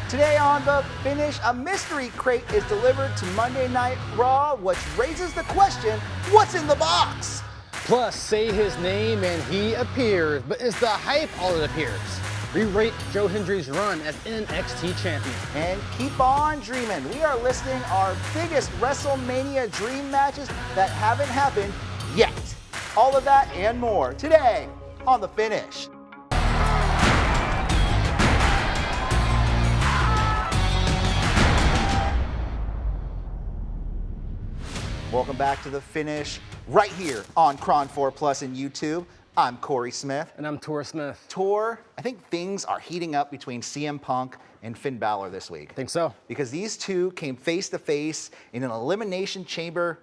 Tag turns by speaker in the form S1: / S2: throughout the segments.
S1: Today on The Finish, a mystery crate is delivered to Monday Night Raw, which raises the question, what's in the box?
S2: Plus, say his name and he appears, but is the hype all it appears? Re-rate Joe Hendry's run as NXT champion.
S1: And keep on dreaming. We are listing our biggest WrestleMania dream matches that haven't happened yet. All of that and more today on The Finish. Welcome back to The Finish, right here on Kor and Tor Plus and YouTube. I'm Corey Smith.
S2: And I'm Tor Smith.
S1: Tor, I think things are heating up between CM Punk and Finn Balor this week.
S2: I think so.
S1: Because these two came face to face in an Elimination Chamber,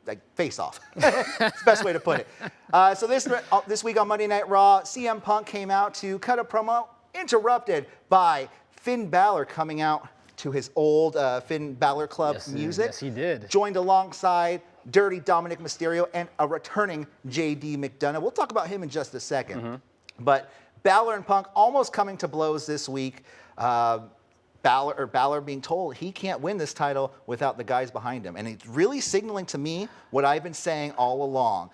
S1: like face-off. That's the best way to put it. So this week on Monday Night Raw, CM Punk came out to cut a promo, interrupted by Finn Balor coming out to his old Finn Balor Club music.
S2: Yes, he did.
S1: Joined alongside Dirty Dominic Mysterio and a returning JD McDonough. We'll talk about him in just a second. But Balor and Punk almost coming to blows this week. Balor being told he can't win this title without the guys behind him. And it's really signaling to me what I've been saying all along.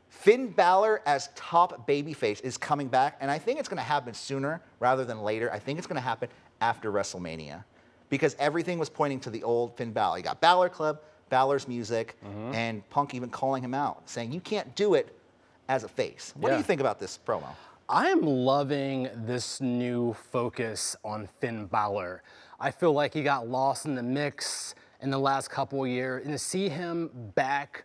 S1: Finn Balor as top babyface is coming back, and I think it's going to happen sooner rather than later. I think it's going to happen after WrestleMania, because everything was pointing to the old Finn Balor. You got Balor Club, Balor's music, and Punk even calling him out, saying you can't do it as a face. What do you think about this promo?
S2: I am loving this new focus on Finn Balor. I feel like he got lost in the mix in the last couple of years, and to see him back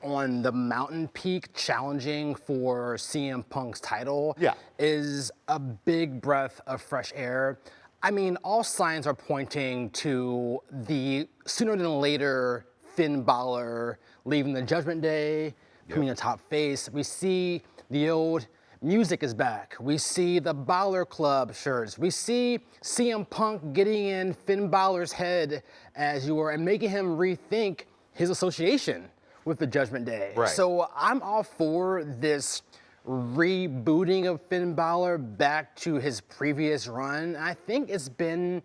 S2: on the mountain peak challenging for CM Punk's title is a big breath of fresh air. I mean, all signs are pointing to the sooner than later Finn Balor leaving the Judgment Day, becoming a top face. We see the old music is back. We see the Balor Club shirts. We see CM Punk getting in Finn Balor's head, as you were, and making him rethink his association with the Judgment Day.
S1: Right.
S2: So I'm all for this rebooting of Finn Balor back to his previous run. I think it's been,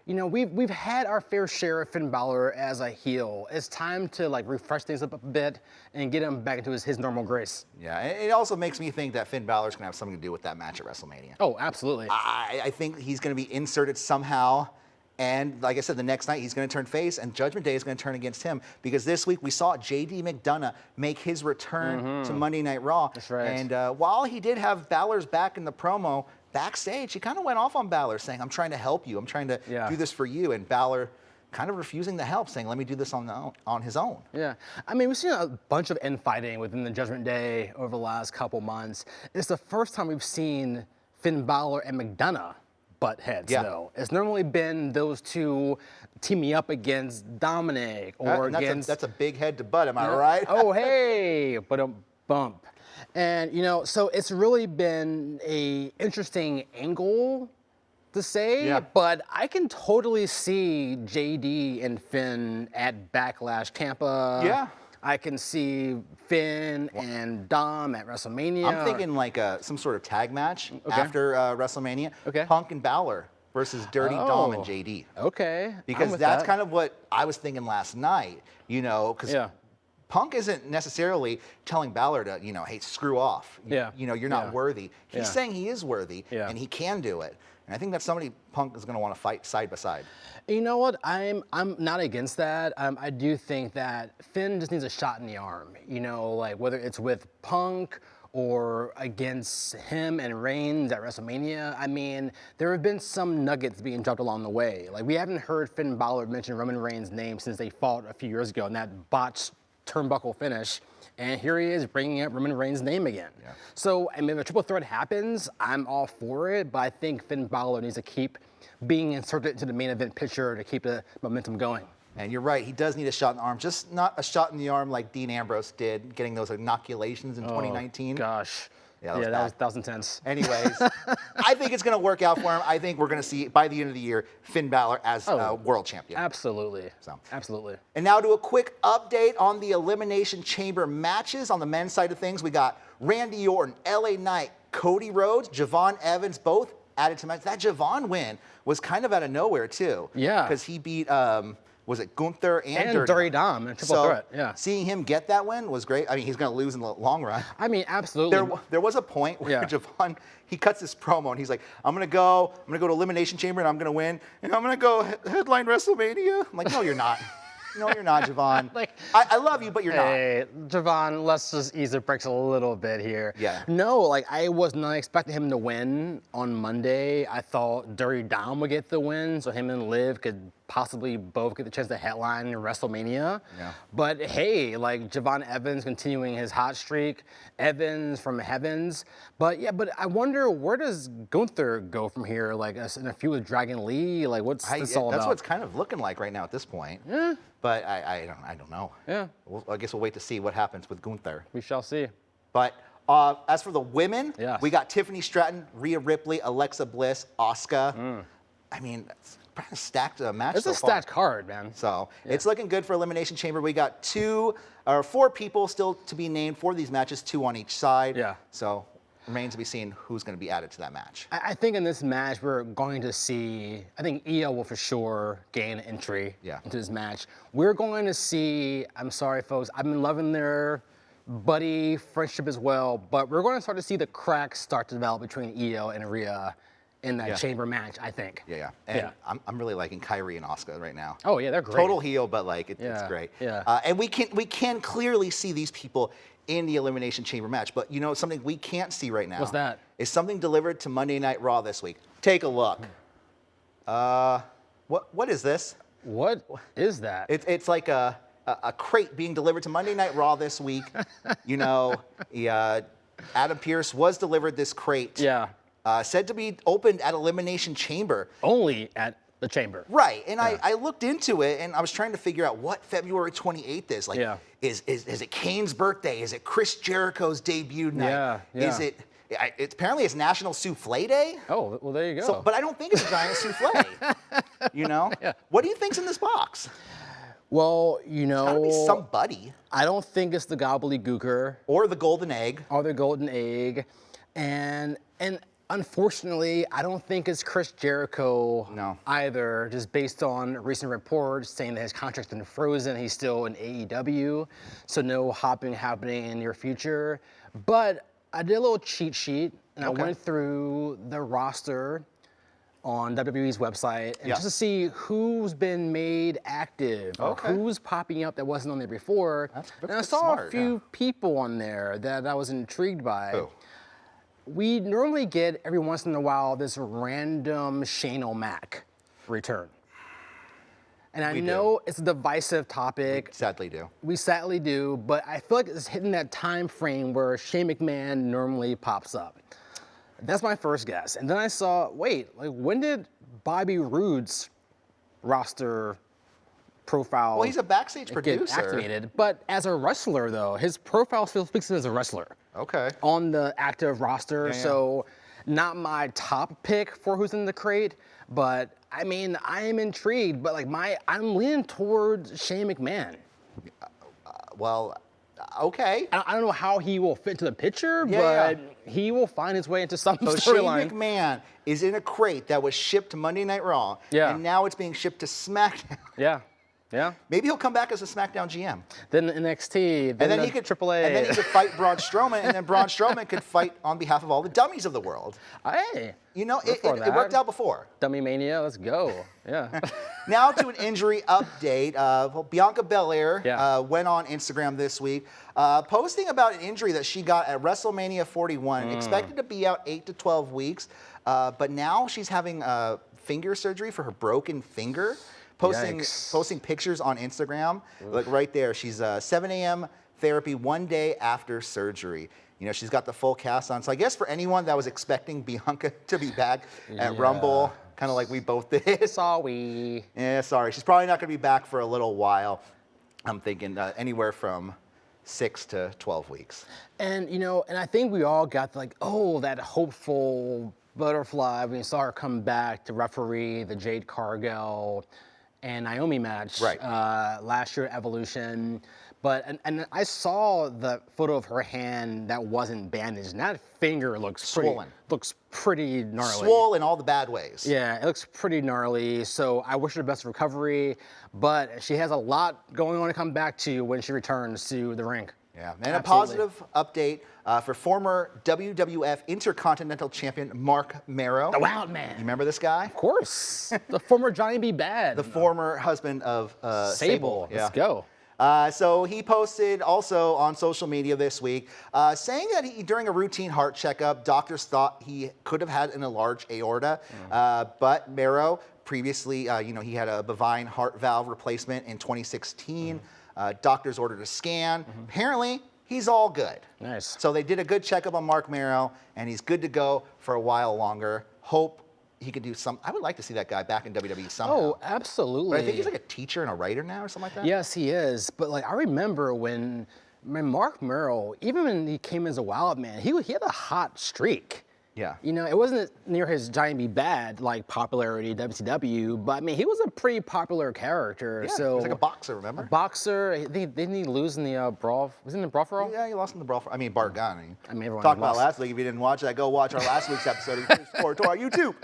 S2: you know, we've had our fair share of Finn Balor as a heel. It's time to like refresh things up a bit and get him back into his normal grace.
S1: Yeah, and it also makes me think that Finn Balor's going to have something to do with that match at WrestleMania.
S2: Oh, absolutely.
S1: I think he's going to be inserted somehow. And like I said, the next night he's going to turn face, and Judgment Day is going to turn against him. Because this week we saw JD McDonough make his return to Monday Night Raw.
S2: That's right.
S1: And while he did have Balor's back in the promo, backstage he kind of went off on Balor, saying, I'm trying to help you. I'm trying to do this for you. And Balor kind of refusing the help, saying, let me do this on his own.
S2: Yeah, I mean, we've seen a bunch of infighting within the Judgment Day over the last couple months. It's the first time we've seen Finn Balor and McDonough butt heads, though. It's normally been those two teaming up against Dominic or against...
S1: That's a big head to butt, am I right?
S2: Oh, hey, but a bump. And, you know, so it's really been a interesting angle to say, but I can totally see JD and Finn at Backlash Tampa.
S1: Yeah.
S2: I can see Finn and Dom at WrestleMania.
S1: I'm thinking like some sort of tag match after WrestleMania. Punk and Balor versus Dirty Dom and JD.
S2: Okay.
S1: Because that's kind of what I was thinking last night, you know, because Punk isn't necessarily telling Balor to, you know, hey, screw off. You know, you're not worthy. He's saying he is worthy and he can do it. And I think that's somebody Punk is going to want to fight side by side.
S2: You know what? I'm not against that. I do think that Finn just needs a shot in the arm. You know, like whether it's with Punk or against him and Reigns at WrestleMania. I mean, there have been some nuggets being dropped along the way. Like we haven't heard Finn Balor mention Roman Reigns' name since they fought a few years ago in that botched turnbuckle finish. And here he is bringing up Roman Reigns' name again. So, I mean, if a triple threat happens, I'm all for it, but I think Finn Balor needs to keep being inserted into the main event picture to keep the momentum going.
S1: And you're right, he does need a shot in the arm, just not a shot in the arm like Dean Ambrose did, getting those inoculations in 2019.
S2: Gosh.
S1: Yeah,
S2: that was intense.
S1: Anyways, I think it's going to work out for him. I think we're going to see, by the end of the year, Finn Balor as world champion.
S2: Absolutely. Absolutely.
S1: And now to a quick update on the Elimination Chamber matches. On the men's side of things, we got Randy Orton, LA Knight, Cody Rhodes, Javon Evans, both added to match. That Javon win was kind of out of nowhere too.
S2: Yeah.
S1: Because he beat, was it Gunther and
S2: Dirty Dom in triple threat. Yeah.
S1: Seeing him get that win was great. I mean, he's going to lose in the long run.
S2: I mean, absolutely.
S1: There was a point where
S2: Yeah.
S1: Javon, he cuts this promo and he's like, I'm gonna go to Elimination Chamber and I'm gonna win, and I'm gonna go headline WrestleMania. I'm like, no, you're not. No, you're not, Javon.
S2: Like,
S1: I love you, but you're not.
S2: Hey, Javon, let's just ease the brakes a little bit here.
S1: Yeah.
S2: No, like I was not expecting him to win on Monday. I thought Dirty Dom would get the win, so him and Liv could possibly both get the chance to headline in WrestleMania.
S1: Yeah.
S2: But hey, like Javon Evans continuing his hot streak, Evans from Heavens. But I wonder, where does Gunther go from here? Like in a feud with Dragon Lee? Like what's this all about?
S1: That's what it's kind of looking like right now at this point.
S2: Yeah.
S1: But I don't know.
S2: Yeah.
S1: I guess we'll wait to see what happens with Gunther.
S2: We shall see.
S1: But as for the women,
S2: Yes.
S1: we got Tiffany Stratton, Rhea Ripley, Alexa Bliss, Asuka. I mean, it's kind of stacked match
S2: It's
S1: so
S2: a
S1: far.
S2: stacked card, man.
S1: So it's looking good for Elimination Chamber. We got 4 people still to be named for these matches, 2 on each side.
S2: Yeah.
S1: So remains to be seen who's going to be added to that match.
S2: I think in this match we're going to see, I think Io will for sure gain entry into this match. We're going to see, I'm sorry folks, I've been loving their buddy friendship as well, but we're going to start to see the cracks start to develop between Io and Rhea in that chamber match, I think.
S1: Yeah. And I'm really liking Kyrie and Asuka right now.
S2: Oh yeah, they're great.
S1: Total heel, but like it's great.
S2: Yeah.
S1: And we can clearly see these people in the Elimination Chamber match. But you know something we can't see right now?
S2: What's that?
S1: Is something delivered to Monday Night Raw this week. Take a look. What is this?
S2: What is that?
S1: It's like a crate being delivered to Monday Night Raw this week. You know, Adam Pearce was delivered this crate.
S2: Yeah.
S1: Said to be opened at Elimination Chamber.
S2: Only at the chamber.
S1: Right, and I looked into it, and I was trying to figure out what February 28th is. Like, is it Kane's birthday? Is it Chris Jericho's debut night?
S2: Yeah.
S1: Is it? Apparently, it's National Souffle Day.
S2: Oh, well, there you go.
S1: So, but I don't think it's a giant souffle. You know?
S2: Yeah.
S1: What do you think's in this box?
S2: Well, you know,
S1: Gotta be somebody.
S2: I don't think it's the gobbledygooker
S1: Or the golden egg.
S2: or the golden egg, and unfortunately, I don't think it's Chris Jericho either, just based on recent reports saying that his contract's been frozen, he's still in AEW, so no hopping happening in your future. But I did a little cheat sheet, and I went through the roster on WWE's website and just to see who's been made active or who's popping up that wasn't on there before. And I saw a few people on there that I was intrigued by.
S1: Oh.
S2: We normally get every once in a while this random Shane O'Mac return. And I know it's a divisive topic.
S1: We sadly do.
S2: But I feel like it's hitting that time frame where Shane McMahon normally pops up. That's my first guess. And then I saw, wait, like when did Bobby Roode's roster profile
S1: Well, he's a backstage
S2: get
S1: producer.
S2: activated? But as a wrestler, though, his profile still speaks to him as a wrestler.
S1: Okay.
S2: On the active roster, so not my top pick for who's in the crate, but I mean, I am intrigued, but like I'm leaning towards Shane McMahon.
S1: Well, okay.
S2: I don't know how he will fit into the picture, but he will find his way into some
S1: So Shane
S2: storyline.
S1: McMahon is in a crate that was shipped to Monday Night Raw, and now it's being shipped to SmackDown.
S2: Yeah.
S1: Maybe he'll come back as a SmackDown GM.
S2: Then
S1: And
S2: NXT,
S1: then he could
S2: AAA.
S1: And then he could fight Braun Strowman, and then Braun Strowman could fight on behalf of all the dummies of the world.
S2: Hey.
S1: You know, it worked out before.
S2: Dummy Mania, let's go. Yeah.
S1: Now to an injury update. Bianca Belair went on Instagram this week, posting about an injury that she got at WrestleMania 41. Expected to be out 8 to 12 weeks, but now she's having finger surgery for her broken finger. Posting pictures on Instagram. Look right there. She's 7 a.m. therapy 1 day after surgery. You know, she's got the full cast on. So I guess for anyone that was expecting Bianca to be back at Rumble, kind of like we both did.
S2: Sorry.
S1: Yeah, sorry. She's probably not going to be back for a little while. I'm thinking anywhere from 6 to 12 weeks.
S2: And, you know, and I think we all got like, that hopeful butterfly when we saw her come back to referee the Jade Cargill and Naomi match
S1: Right.
S2: last year at Evolution. But and I saw the photo of her hand that wasn't bandaged, and that finger looks
S1: Swollen.
S2: pretty gnarly.
S1: Swole in all the bad ways.
S2: Yeah, it looks pretty gnarly. So I wish her the best recovery, but she has a lot going on to come back to when she returns to the ring.
S1: Yeah, and
S2: Absolutely.
S1: a positive update for former WWF Intercontinental Champion Mark Marrow.
S2: The Wild Man.
S1: You remember this guy?
S2: Of course. The former Johnny B. Bad.
S1: The former husband of
S2: Sable.
S1: Yeah.
S2: Let's go.
S1: So he posted also on social media this week saying that during a routine heart checkup, doctors thought he could have had an enlarged aorta, but Marrow previously, he had a bovine heart valve replacement in 2016. Doctors ordered a scan. Apparently, he's all good.
S2: Nice.
S1: So they did a good checkup on Mark Marrow, and he's good to go for a while longer. Hope he could do some. I would like to see that guy back in WWE somehow.
S2: Oh, absolutely.
S1: But I think he's like a teacher and a writer now or something like that.
S2: Yes, he is. But like I remember when Mark Merrill, even when he came as a Wild Man, he had a hot streak.
S1: Yeah.
S2: It wasn't near his Johnny B. Bad like popularity WCW, but I mean he was a pretty popular character.
S1: Yeah,
S2: So
S1: he was like a boxer, remember?
S2: A boxer. Didn't he lose in the brawl? Was it in the brawl for all?
S1: Yeah, he lost in the brawl. I mean, Bart Gunn.
S2: I mean, everyone
S1: talked about
S2: lost.
S1: last week. If you didn't watch that, go watch our last week's episode of Kor and Tor on YouTube.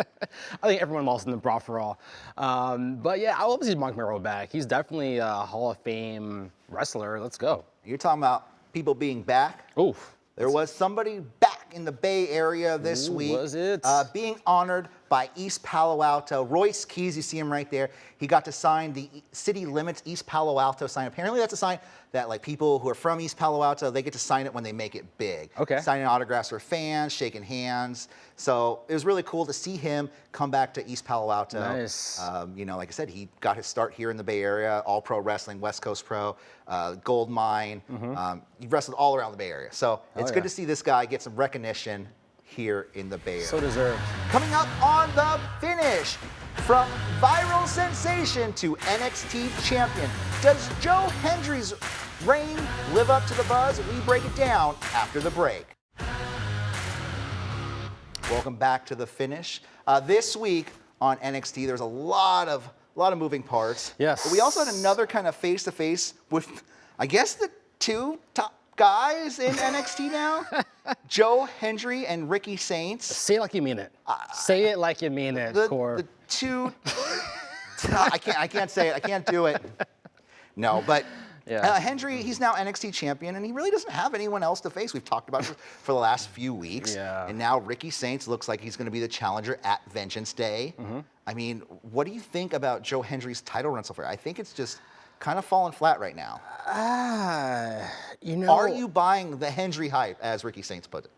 S2: I think everyone lost in the brawl for all. But yeah, I love to see Mark Merrill back. He's definitely a Hall of Fame wrestler. Let's go.
S1: You're talking about people being back.
S2: Oof.
S1: There was somebody back in the Bay Area this week.
S2: Was it?
S1: Being honored by East Palo Alto. Royce Keys, you see him right there. He got to sign the City Limits East Palo Alto sign. Apparently that's a sign that like people who are from East Palo Alto, they get to sign it when they make it big.
S2: Okay.
S1: Signing autographs for fans, shaking hands. So it was really cool to see him come back to East Palo Alto.
S2: Nice.
S1: Like I said, he got his start here in the Bay Area, All Pro Wrestling, West Coast Pro, Gold Mine. He wrestled all around the Bay Area. So it's good to see this guy get some recognition here in the Bay Area.
S2: So deserved.
S1: Coming up on the finish, from viral sensation to NXT champion, does Joe Hendry's reign live up to the buzz? We break it down after the break. Welcome back to the finish. This week on NXT, there's a lot of moving parts.
S2: Yes.
S1: But we also had another kind of face-to-face with, I guess, the two top guys in NXT now, Joe Hendry and Ricky Saints.
S2: Say it like you mean it. Say it like you mean it, Kor.
S1: The two. I can't say it. I can't do it. No, but Hendry, he's now NXT champion, and he really doesn't have anyone else to face. We've talked about it for the last few weeks.
S2: Yeah.
S1: And now Ricky Saints looks like he's going to be the challenger at Vengeance Day. I mean, what do you think about Joe Hendry's title run so far? I think it's just kind of falling flat right now. Are you buying the Hendry hype, as Ricky Saints put it?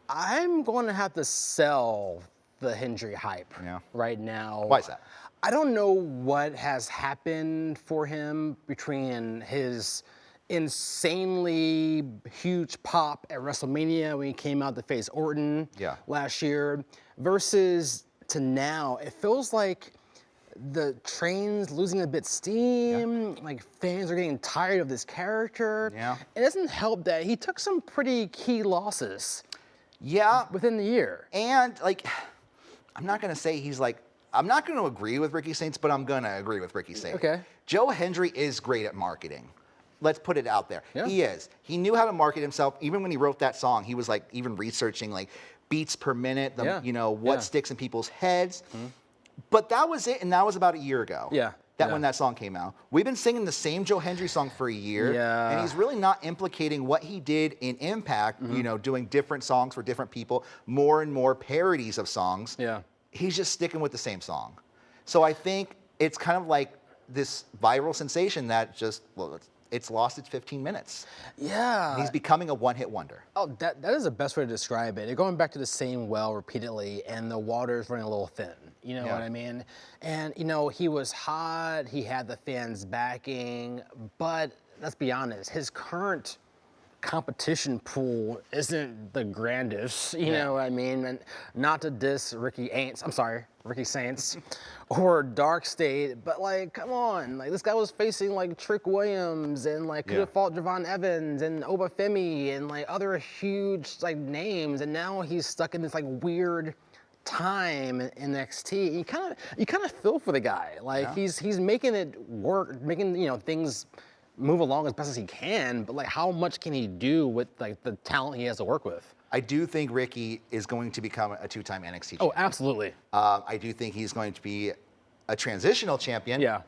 S2: I'm going to have to sell the Hendry hype right now.
S1: Why is that?
S2: I don't know what has happened for him between his insanely huge pop at WrestleMania when he came out to face Orton last year versus to now. It feels like the train's losing a bit steam, like fans are getting tired of this character. It doesn't help that he took some pretty key losses within the year.
S1: And like, I'm not gonna say I'm not gonna agree with Ricky Saints, but I'm gonna agree with Ricky Saints.
S2: Okay.
S1: Joe Hendry is great at marketing. Let's put it out there. He is. He knew how to market himself. Even when he wrote that song, he was like even researching like beats per minute, what sticks in people's heads. But that was it, and that was about a year ago. When that song came out. We've been singing the same Joe Hendry song for a year, and he's really not implicating what he did in Impact, doing different songs for different people, more and more parodies of songs. He's just sticking with the same song. So I think it's kind of like this viral sensation that just, it's lost its 15 minutes. And he's becoming a one-hit wonder.
S2: Oh, that is the best way to describe it. You're going back to the same well repeatedly, and the water's running a little thin. You know what I mean? And, he was hot, he had the fans backing, but let's be honest, his current competition pool isn't the grandest, you know what I mean? And not to diss Ricky Saints or Dark State, but like, come on, like this guy was facing like Trick Williams and like could have fought Javon Evans and Obafemi and like other huge like names, and now he's stuck in this like weird time in NXT. You kind of feel for the guy. Like he's making it work, making things move along as best as he can. But like, how much can he do with like the talent he has to work with?
S1: I do think Ricky is going to become a 2-time NXT champion.
S2: Oh, absolutely.
S1: I do think he's going to be a transitional champion.
S2: Yeah.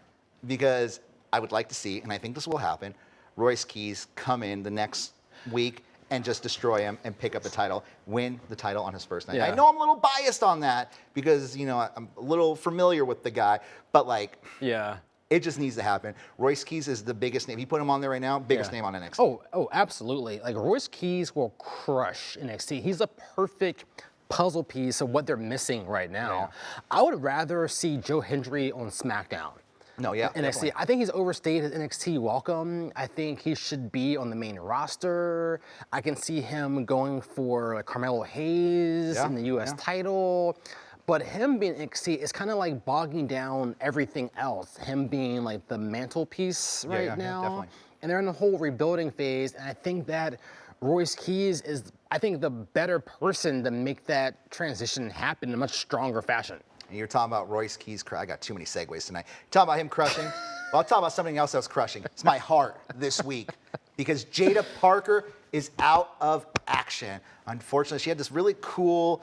S1: Because I would like to see, and I think this will happen, Royce Keys come in the next week and just destroy him and pick up the title, win the title on his first night.
S2: Yeah.
S1: I know I'm a little biased on that because, I'm a little familiar with the guy, but like,
S2: Yeah.
S1: it just needs to happen. Royce Keys is the biggest name. You put him on there right now, biggest name on NXT.
S2: Oh, absolutely. Like Royce Keys will crush NXT. He's a perfect puzzle piece of what they're missing right now.
S1: Yeah.
S2: I would rather see Joe Hendry on SmackDown.
S1: No, yeah.
S2: NXT.
S1: Definitely.
S2: I think he's overstayed his NXT welcome. I think he should be on the main roster. I can see him going for like Carmelo Hayes in the U.S. title. But him being NXT is kind of like bogging down everything else. Him being like the mantelpiece right now.
S1: Definitely.
S2: And they're in a whole rebuilding phase. And I think that Royce Keys is, I think, the better person to make that transition happen in a much stronger fashion.
S1: And you're talking about Royce Keys. I got too many segues tonight. Talking about him crushing. Well, I'll talk about something else that's crushing. It's my heart this week because Jada Parker is out of action. Unfortunately, she had this really cool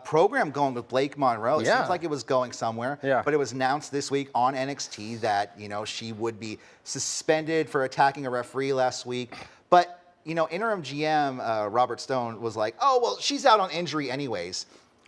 S1: program going with Blake Monroe. It seems like it was going somewhere.
S2: Yeah.
S1: But it was announced this week on NXT that, she would be suspended for attacking a referee last week. But, interim GM Robert Stone was like, oh, well, she's out on injury anyways.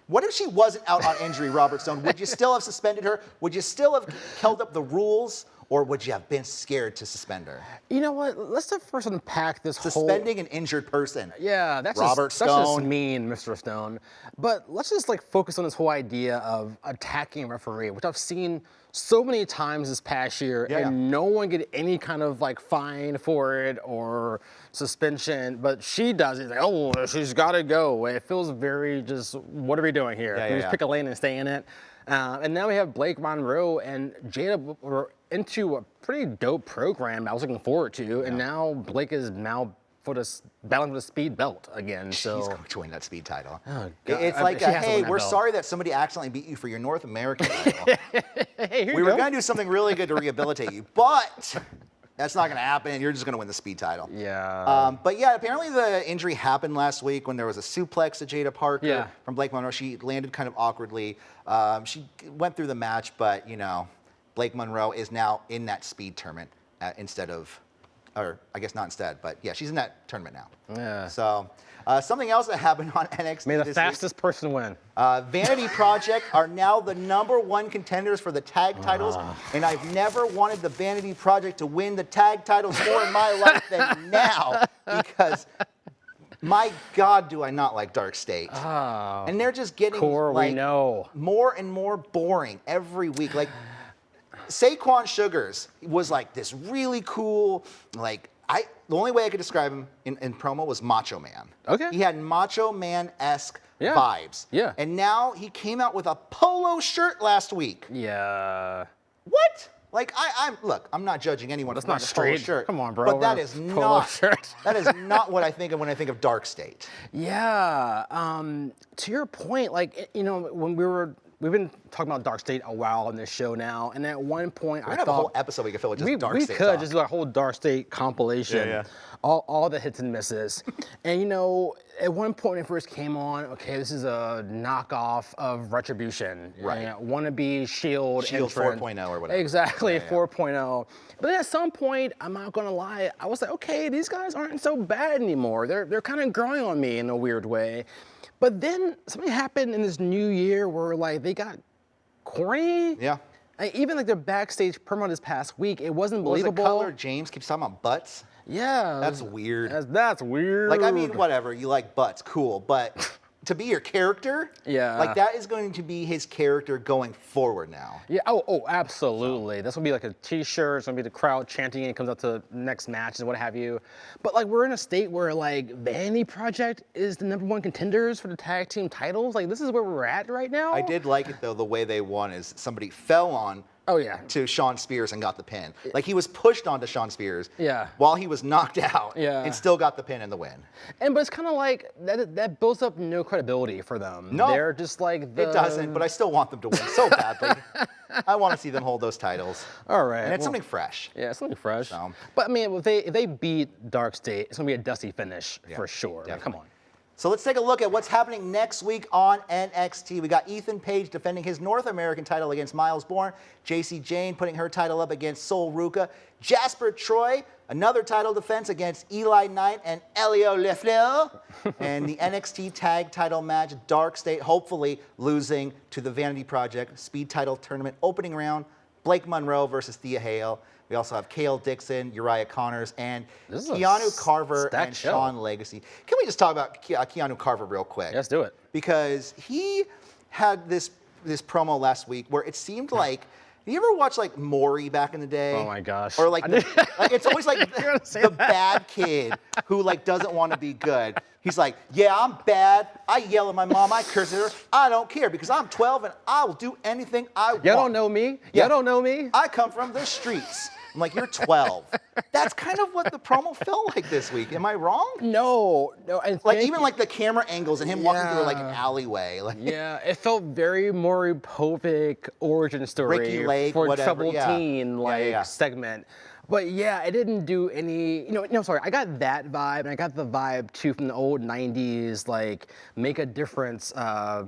S1: What if she wasn't out on injury, Robert Stone? Would you still have suspended her? Would you still have held up the rules? Or would you have been scared to suspend her?
S2: You know what? Let's first unpack this
S1: Suspending an injured person.
S2: Yeah, that's
S1: Robert
S2: just, that's just
S1: Stone.
S2: mean, Mr. Stone. But let's just like focus on this whole idea of attacking a referee, which I've seen so many times this past year, and no one get any kind of like fine for it or suspension. But she does it. Like, oh, she's got to go. It feels very just, what are we doing here? Can we just pick a lane and stay in it? And now we have Blake Monroe and Jada were into a pretty dope program I was looking forward to, and now Blake is now battling for the speed belt again. So
S1: She's going to win that speed title.
S2: Oh, God.
S1: It's like,
S2: She has to
S1: hey,
S2: win that
S1: we're
S2: belt.
S1: sorry that somebody accidentally beat you for your North American title.
S2: hey, here
S1: We
S2: you
S1: were
S2: go.
S1: going to do something really good to rehabilitate you, but that's not going to happen, and you're just going to win the speed title.
S2: Yeah.
S1: But yeah, apparently the injury happened last week when there was a suplex to Jada Parker from Blake Monroe. She landed kind of awkwardly. She went through the match, but, Blake Monroe is now in that speed tournament instead of, or I guess not instead, but yeah, she's in that tournament now.
S2: Yeah.
S1: So something else that happened on NXT
S2: May the
S1: this
S2: fastest person win.
S1: week, Vanity Project are now the #1 contenders for the tag titles, and I've never wanted the Vanity Project to win the tag titles more in my life than now, because my God, do I not like Dark State.
S2: Oh.
S1: And they're just getting
S2: Kor, we know.
S1: more and more boring every week. Like Saquon Sugars was like this really cool, the only way I could describe him in promo was Macho Man.
S2: Okay.
S1: He had Macho Man-esque
S2: Yeah.
S1: vibes.
S2: Yeah.
S1: And now he came out with a polo shirt last week.
S2: Yeah.
S1: What? Like I'm not judging anyone.
S2: That's
S1: for
S2: not
S1: wearing a polo
S2: straight.
S1: shirt.
S2: Come on, bro.
S1: But that
S2: Wear a
S1: is
S2: polo
S1: not.
S2: shirt.
S1: That is not what I think of when I think of Dark State.
S2: Yeah. To your point, when we've been talking about Dark State a while on this show now, and at one point
S1: We're
S2: I
S1: gonna have a
S2: thought
S1: whole episode we could fill with just Dark
S2: we
S1: State
S2: could
S1: talk.
S2: just do a whole Dark State compilation,
S1: Yeah.
S2: all the hits and misses. And at one point when it first came on, okay, this is a knockoff of Retribution,
S1: Right.
S2: Wannabe Shield
S1: Shield
S2: entrant.
S1: 4.0 or whatever.
S2: Exactly,
S1: Yeah.
S2: 4.0. But then at some point, I'm not gonna lie, I was like, okay, these guys aren't so bad anymore. They're kind of growing on me in a weird way. But then something happened in this new year where they got corny.
S1: Yeah.
S2: Even their backstage promo this past week, it wasn't
S1: Was it
S2: believable.
S1: Cutler James keeps talking about butts?
S2: Yeah.
S1: That's weird.
S2: That's weird.
S1: Whatever, you like butts, cool. But to be your character,
S2: Yeah.
S1: that is going to be his character going forward now.
S2: Yeah, oh, absolutely. That's gonna be like a t-shirt, it's gonna be the crowd chanting and it comes up to next matches and what have you. But we're in a state where Vanity Project is the #1 contenders for the tag team titles. This is where we're at right now.
S1: I did like it though, the way they won is somebody fell on
S2: Oh, yeah.
S1: to Shawn Spears and got the pin. Like, he was pushed onto Shawn Spears
S2: Yeah.
S1: while he was knocked out
S2: Yeah.
S1: and still got the pin and the win.
S2: But it's kind of like that builds up no credibility for them.
S1: No.
S2: They're just like
S1: It doesn't, but I still want them to win so badly. I want to see them hold those titles.
S2: All right.
S1: And it's something fresh.
S2: Yeah, something fresh.
S1: So.
S2: But I mean, if they beat Dark State, it's gonna be a dusty finish for sure. Like, come on.
S1: So let's take a look at what's happening next week on NXT. We got Ethan Page defending his North American title against Miles Bourne. JC Jane putting her title up against Sol Ruka. Jasper Troy, another title defense against Eli Knight and Elio Lefleur. And the NXT tag title match, Dark State, hopefully losing to the Vanity Project Speed Title Tournament opening round. Blake Monroe versus Thea Hale. We also have Cale Dixon, Uriah Connors, and Keanu Carver and Sean Legacy. Can we just talk about Keanu Carver real quick?
S2: Let's do it.
S1: Because he had this promo last week where it seemed like, you ever watch like Maury back in the day?
S2: Oh my gosh.
S1: Or like, it's always like the bad kid who like doesn't want to be good. He's like, yeah, I'm bad. I yell at my mom. I curse at her. I don't care because I'm 12 and I will do anything I want.
S2: Y'all don't know me?
S1: Yeah.
S2: Y'all don't know me?
S1: I come from the streets. I'm like, you're 12. That's kind of what the promo felt like this week. Am I wrong?
S2: No.
S1: Like even like the camera angles and him walking through like an alleyway. Like,
S2: yeah, it felt very Maury Povich origin story
S1: Ricky Lake,
S2: for
S1: whatever,
S2: Troubled Teen segment. But yeah, it didn't do any, sorry, I got that vibe, and I got the vibe too from the old 90s, like, Make a Difference,
S1: Fatu,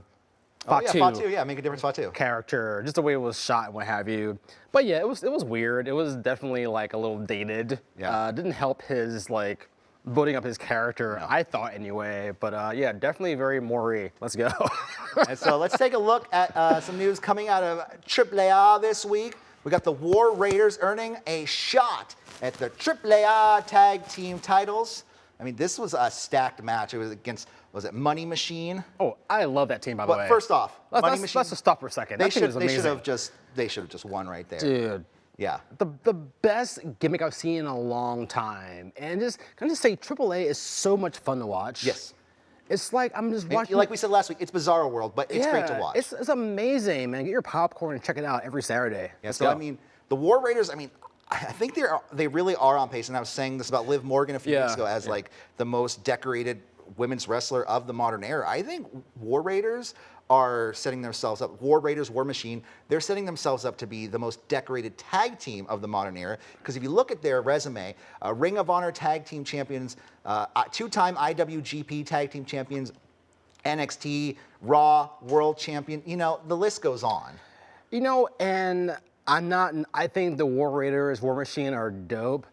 S1: Make a Difference Fatu.
S2: character, just the way it was shot and what have you. But yeah, it was weird. It was definitely like a little dated.
S1: Yeah.
S2: Didn't help his like building up his character, I thought anyway. But yeah, definitely very Maury. Let's go.
S1: And so let's take a look at some news coming out of AAA this week. We got the War Raiders earning a shot at the AAA Tag Team titles. I mean, this was a stacked match. It was against, was it Money Machine?
S2: Oh, I love that team, by the way.
S1: But first off, Money Machine.
S2: Let's just stop for a second.
S1: They
S2: That team
S1: should
S2: is amazing.
S1: they should have just won right there.
S2: Dude.
S1: Yeah.
S2: The best gimmick I've seen in a long time. And can I just say, AAA is so much fun to watch.
S1: Yes.
S2: It's like I'm just watching.
S1: Like we said last week, it's Bizarro World, but it's great to watch.
S2: It's amazing, man. Get your popcorn and check it out every Saturday.
S1: Yeah, so I mean, the War Raiders, I mean, I think they really are on pace. And I was saying this about Liv Morgan a few weeks ago as like the most decorated women's wrestler of the modern era. I think War Raiders are setting themselves up. War Raiders, War Machine, they're setting themselves up to be the most decorated tag team of the modern era. Because if you look at their resume, Ring of Honor tag team champions, two-time IWGP tag team champions, NXT, Raw, world champion, the list goes on.
S2: And I think the War Raiders, War Machine are dope,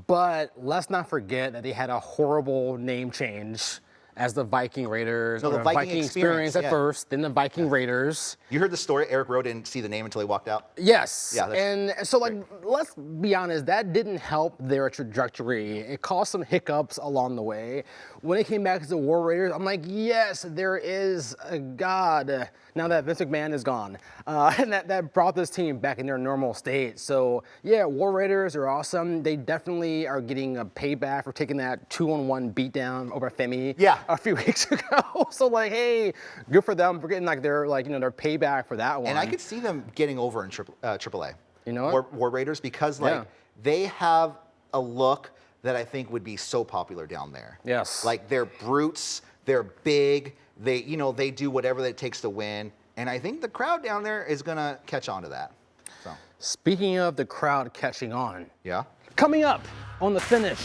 S2: but let's not forget that they had a horrible name change as the Viking Raiders.
S1: No, the Viking Experience
S2: at first, then the Viking Raiders.
S1: You heard the story? Eric Rowe didn't see the name until he walked out?
S2: Yes.
S1: Yeah,
S2: and so, let's be honest, that didn't help their trajectory. It caused some hiccups along the way. When it came back to the War Raiders, I'm like, yes, there is a God. Now that Vince McMahon is gone. And that brought this team back in their normal state. So, yeah, War Raiders are awesome. They definitely are getting a payback for taking that 2-on-1 beatdown over Femi a few weeks ago. So, hey, good for them for getting, their payback for that one.
S1: And I could see them getting over in AAA.
S2: You know what?
S1: War Raiders, because, they have a look that I think would be so popular down there.
S2: Yes.
S1: They're brutes, they're big, they do whatever it takes to win. And I think the crowd down there is going to catch on to that. So.
S2: Speaking of the crowd catching on.
S1: Yeah.
S2: Coming up on The Finish,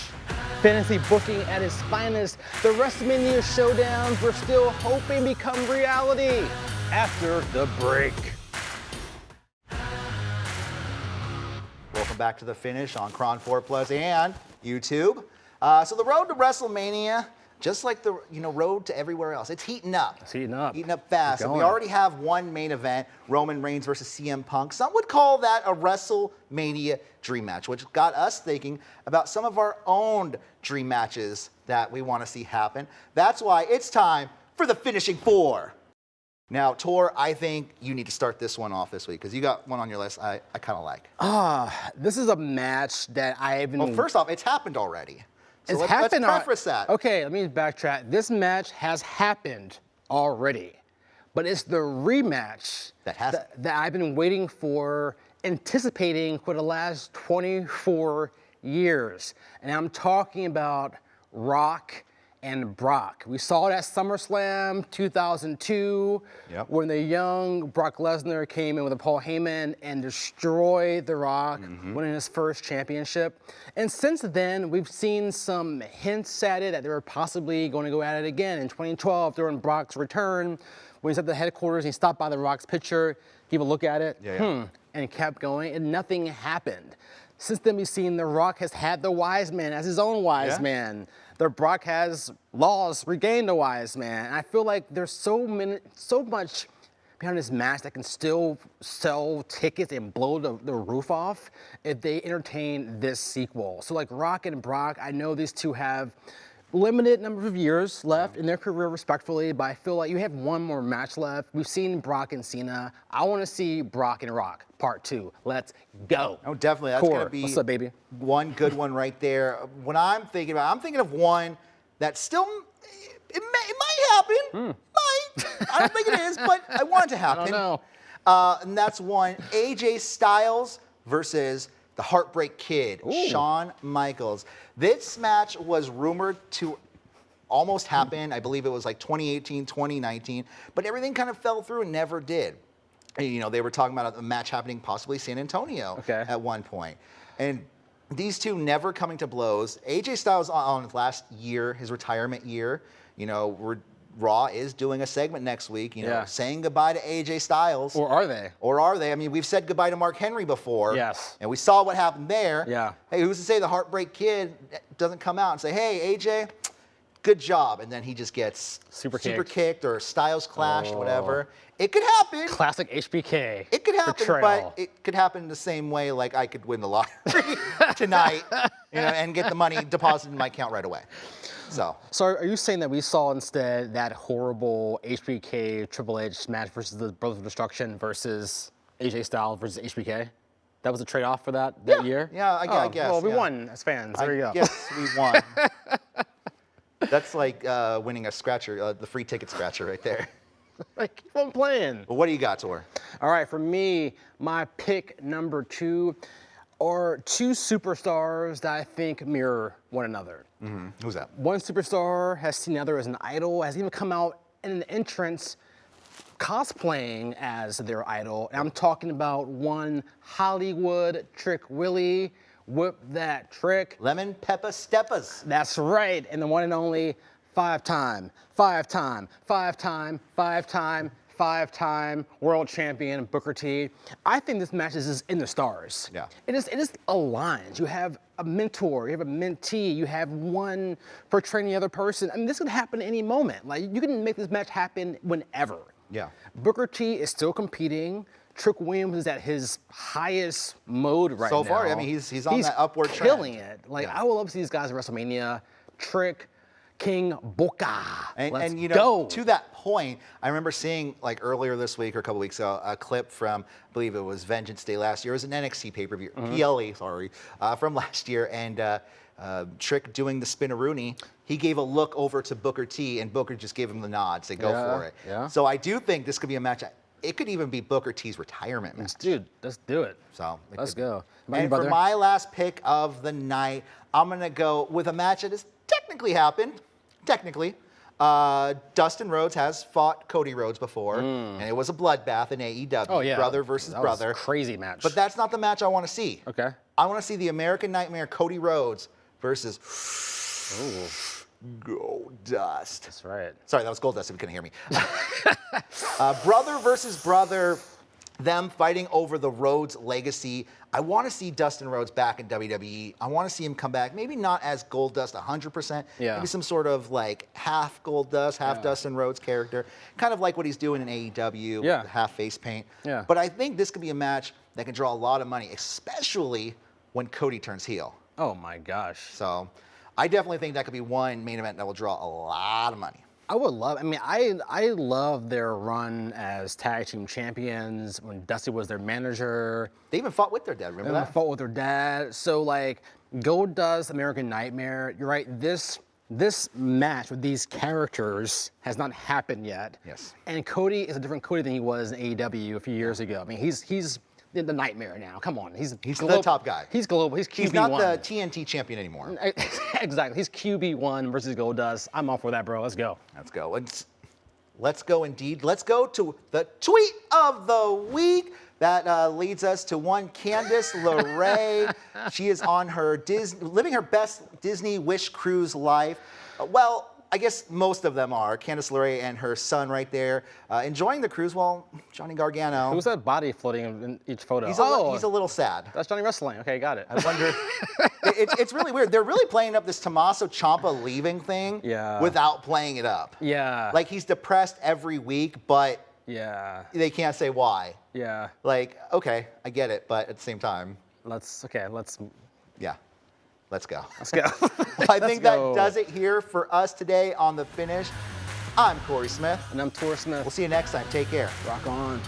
S2: fantasy booking at its finest, the WrestleMania showdowns we're still hoping become reality after the break.
S1: Welcome back to The Finish on Kron 4 Plus and YouTube. So the road to WrestleMania, just like the road to everywhere else, it's heating up.
S2: It's heating up.
S1: Heating up fast. And we already have one main event, Roman Reigns versus CM Punk. Some would call that a WrestleMania dream match, which got us thinking about some of our own dream matches that we want to see happen. That's why it's time for the finishing four. Now, Tor, I think you need to start this one off this week because you got one on your list I kind of like.
S2: This is a match that I've been...
S1: Well, first off, it's happened already. So
S2: let's
S1: preface that.
S2: Okay, let me backtrack. This match has happened already, but it's the rematch that I've been waiting for anticipating for the last 24 years. And I'm talking about Rock and Brock. We saw it at SummerSlam 2002 when the young Brock Lesnar came in with a Paul Heyman and destroyed The Rock, winning his first championship. And since then, we've seen some hints at it that they were possibly going to go at it again in 2012 during Brock's return. When he's at the headquarters, he stopped by The Rock's picture, gave a look at it, and kept going, and nothing happened. Since then, we've seen The Rock has had the wise man as his own wise man. The Brock has regained the wise man. And I feel like there's so much behind this match that can still sell tickets and blow the roof off if they entertain this sequel. So like Rock and Brock, I know these two have limited number of years left in their career respectfully, but I feel like you have one more match left. We've seen Brock and Cena. I want to see Brock and Rock part 2. Let's go.
S1: Oh, definitely. That's going to be
S2: what's up, baby?
S1: One good one right there. When I'm thinking of one that still, it might happen. Might. I don't think it is, but I want it to happen.
S2: I don't know.
S1: And that's one, AJ Styles versus the Heartbreak Kid, Shawn Michaels. This match was rumored to almost happen. I believe it was like 2018, 2019, but everything kind of fell through and never did. And, you know, they were talking about a match happening possibly San Antonio at one point. And these two never coming to blows. AJ Styles on his last year, his retirement year, you know, Raw is doing a segment next week, you know, saying goodbye to AJ Styles.
S2: Or are they?
S1: Or are they? I mean, we've said goodbye to Mark Henry before.
S2: Yes.
S1: And we saw what happened there.
S2: Yeah.
S1: Hey, who's to say the Heartbreak Kid doesn't come out and say, hey, AJ, good job. And then he just gets super kicked or Styles clashed, whatever. It could happen.
S2: Classic HBK.
S1: It could happen,
S2: betrayal.
S1: but it could happen the same way like I could win the lottery tonight, you know, and get the money deposited in my account right away. So
S2: are you saying that we saw instead that horrible HBK Triple H match versus the Brothers of Destruction versus AJ Styles versus HBK? That was a trade-off for that year?
S1: Yeah, I guess.
S2: Well, we won as fans. There you go.
S1: Yes, we won. That's like winning a scratcher, the free ticket scratcher right there.
S2: Like, keep on playing.
S1: Well, what do you got, Tor?
S2: All right, for me, my pick number 2 are two superstars that I think mirror one another.
S1: Who's that?
S2: One superstar has seen the other as an idol, has even come out in an entrance cosplaying as their idol. And I'm talking about one Hollywood Trick Willie. Whip that trick.
S1: Lemon Peppa Steppas.
S2: That's right. And the one and only five-time world champion Booker T. I think this match is in the stars.
S1: Yeah.
S2: It is aligns. You have a mentor, you have a mentee, you have one portraying the other person. I mean, this could happen any moment. Like, you can make this match happen whenever.
S1: Yeah.
S2: Booker T is still competing. Trick Williams is at his highest mode right now.
S1: So far, I mean, he's on that upward trend.
S2: Killing it. Like, I would love to see these guys at WrestleMania. Trick, King Boca.
S1: And you know, to that point, I remember seeing like earlier this week or a couple weeks ago a clip from, I believe it was Vengeance Day last year. It was an NXT pay-per-view, PLE, sorry, from last year, and Trick doing the spinaroonie. He gave a look over to Booker T, and Booker just gave him the nod, say go for it.
S2: Yeah.
S1: So I do think this could be a match. It could even be Booker T's retirement match.
S2: Dude, let's do it.
S1: So
S2: let's go.
S1: And for my last pick of the night, I'm gonna go with a match that has technically happened. Technically, Dustin Rhodes has fought Cody Rhodes before, and it was a bloodbath in AEW.
S2: Oh yeah,
S1: brother versus
S2: that
S1: brother.
S2: Was a crazy match.
S1: But that's not the match I want to see.
S2: Okay.
S1: I want to see the American Nightmare Cody Rhodes versus Goldust.
S2: That's right.
S1: Sorry, that was Goldust if you couldn't hear me. Brother versus brother, them fighting over the Rhodes legacy. I want to see Dustin Rhodes back in WWE. I want to see him come back, maybe not as Goldust 100%, maybe some sort of like half Goldust, half Dustin Rhodes character, kind of like what he's doing in AEW, half face paint.
S2: Yeah.
S1: But I think this could be a match that can draw a lot of money, especially when Cody turns heel.
S2: Oh my gosh.
S1: So I definitely think that could be one main event that will draw a lot of money.
S2: I would love, I mean, I love their run as tag team champions when Dusty was their manager.
S1: They even fought with their dad, remember that?
S2: They fought with their dad. So like, Goldust, American Nightmare, you're right, this match with these characters has not happened yet.
S1: Yes.
S2: And Cody is a different Cody than he was in AEW a few years ago. I mean, he's the nightmare now. Come on, he's
S1: the top guy.
S2: He's global. He's QB1.
S1: He's not the TNT champion anymore.
S2: Exactly. He's QB1 versus Goldust. I'm all for that, bro. Let's go.
S1: Let's go. Let's go indeed. Let's go to the tweet of the week. That leads us to one Candice LeRae. She is on her living her best Disney Wish Cruise life. Well, I guess most of them are. Candice LeRae and her son right there enjoying the cruise while Johnny Gargano.
S2: Who's that body floating in each photo?
S1: He's a little sad.
S2: That's Johnny Wrestling. Okay, got it.
S1: I wonder. It's really weird. They're really playing up this Tommaso Ciampa leaving thing without playing it up.
S2: Yeah.
S1: Like he's depressed every week, but they can't say why.
S2: Yeah.
S1: Like, okay, I get it, but at the same time.
S2: Let's
S1: Yeah. Let's go.
S2: Let's go.
S1: Well, I think that does it here for us today on The Finish. I'm Corey Smith.
S2: And I'm Tor Smith.
S1: We'll see you next time. Take care.
S2: Rock on.